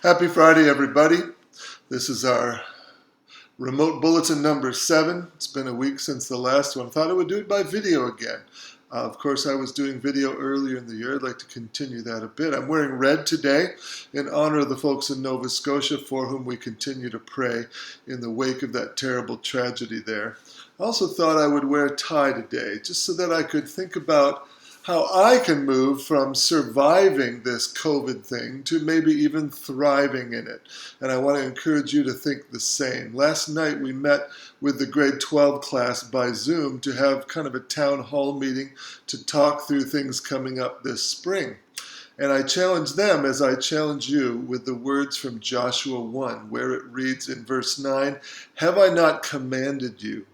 Happy Friday, everybody. This is our remote bulletin number 7. It's been a week since the last one. I thought I would do it by video again. Of course, I was doing video earlier in the year. I'd like to continue that a bit. I'm wearing red today in honor of the folks in Nova Scotia for whom we continue to pray in the wake of that terrible tragedy there. I also thought I would wear a tie today just so that I could think about how I can move from surviving this COVID thing to maybe even thriving in it. And I want to encourage you to think the same. Last night we met with the grade 12 class by Zoom to have kind of a town hall meeting to talk through things coming up this spring. And I challenge them as I challenge you with the words from Joshua 1, where it reads in verse 9, "Have I not commanded you?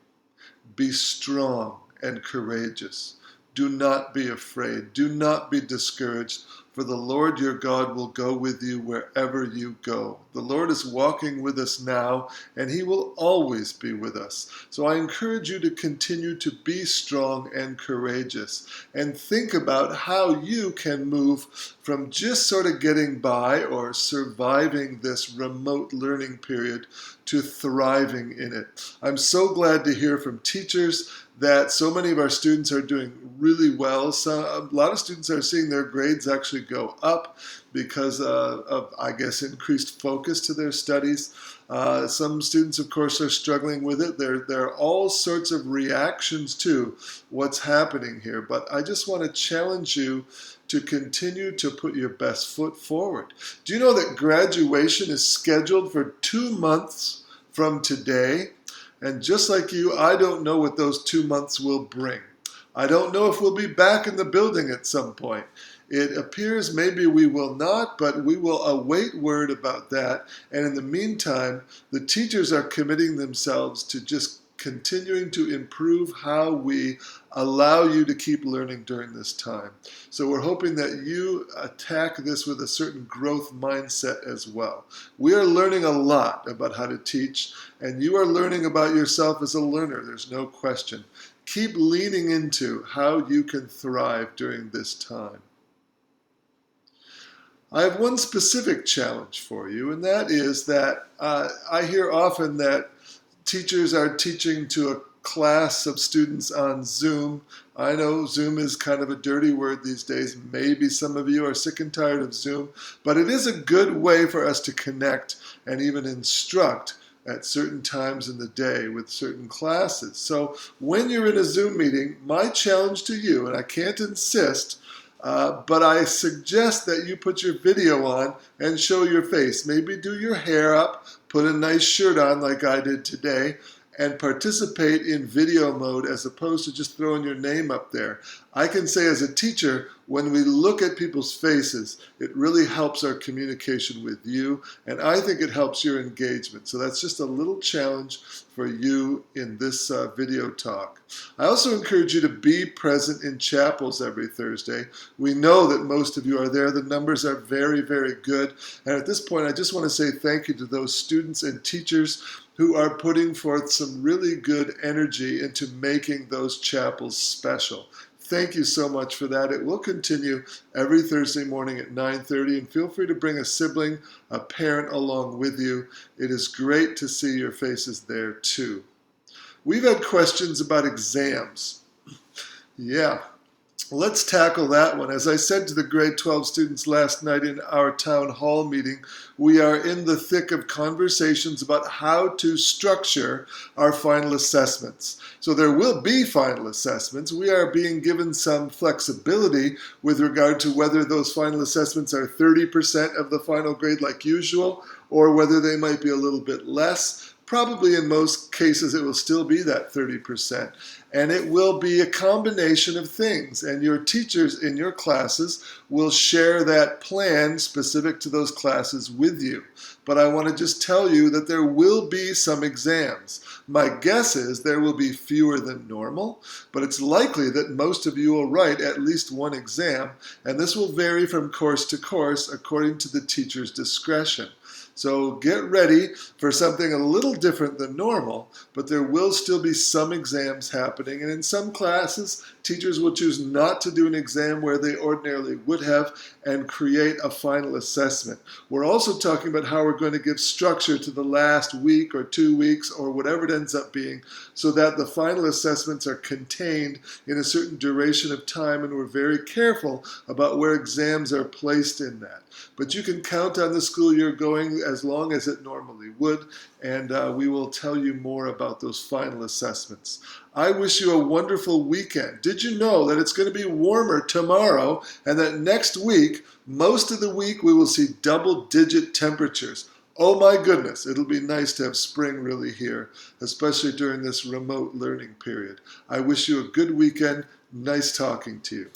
Be strong and courageous. Do not be afraid. Do not be discouraged, for the Lord your God will go with you wherever you go." The Lord is walking with us now, and he will always be with us. So I encourage you to continue to be strong and courageous, and think about how you can move from just sort of getting by or surviving this remote learning period to thriving in it. I'm so glad to hear from teachers that so many of our students are doing really well. So a lot of students are seeing their grades actually go up because of, I guess, increased focus to their studies. Some students, of course, are struggling with it. There are all sorts of reactions to what's happening here. But I just want to challenge you to continue to put your best foot forward. Do you know that graduation is scheduled for 2 months from today? And just like you, I don't know what those 2 months will bring. I don't know if we'll be back in the building at some point. It appears maybe we will not, but we will await word about that. And in the meantime, the teachers are committing themselves to just continuing to improve how we allow you to keep learning during this time. So we're hoping that you attack this with a certain growth mindset as well. We are learning a lot about how to teach, and you are learning about yourself as a learner, there's no question. Keep leaning into how you can thrive during this time. I have one specific challenge for you, and that is that I hear often that teachers are teaching to a class of students on Zoom. I know Zoom is kind of a dirty word these days. Maybe some of you are sick and tired of Zoom, but it is a good way for us to connect and even instruct at certain times in the day with certain classes. So when you're in a Zoom meeting, my challenge to you, and I can't insist, but I suggest that you put your video on and show your face. Maybe do your hair up, put a nice shirt on like I did today, and participate in video mode as opposed to just throwing your name up there. I can say as a teacher, when we look at people's faces, it really helps our communication with you, and I think it helps your engagement. So that's just a little challenge for you in this video talk. I also encourage you to be present in chapels every Thursday. We know that most of you are there. The numbers are very, very good. And at this point, I just want to say thank you to those students and teachers who are putting forth some really good energy into making those chapels special. Thank you so much for that. It will continue every Thursday morning at 9:30, and feel free to bring a sibling, a parent along with you. It is great to see your faces there too. We've had questions about exams. Yeah. Let's tackle that one. As I said to the grade 12 students last night in our town hall meeting, we are in the thick of conversations about how to structure our final assessments. So there will be final assessments. We are being given some flexibility with regard to whether those final assessments are 30% of the final grade like usual, or whether they might be a little bit less. Probably in most cases it will still be that 30%. And it will be a combination of things. And your teachers in your classes will share that plan specific to those classes with you. But I want to just tell you that there will be some exams. My guess is there will be fewer than normal, but it's likely that most of you will write at least one exam, and this will vary from course to course according to the teacher's discretion. So get ready for something a little different than normal, but there will still be some exams happening, and in some classes, teachers will choose not to do an exam where they ordinarily would have and create a final assessment. We're also talking about how we're going to give structure to the last week or 2 weeks or whatever it ends up being so that the final assessments are contained in a certain duration of time, and we're very careful about where exams are placed in that. But you can count on the school year going as long as it normally would, and we will tell you more about those final assessments. I wish you a wonderful weekend. Did you know that it's going to be warmer tomorrow, and that next week, most of the week, we will see double-digit temperatures? Oh my goodness, it'll be nice to have spring really here, especially during this remote learning period. I wish you a good weekend. Nice talking to you.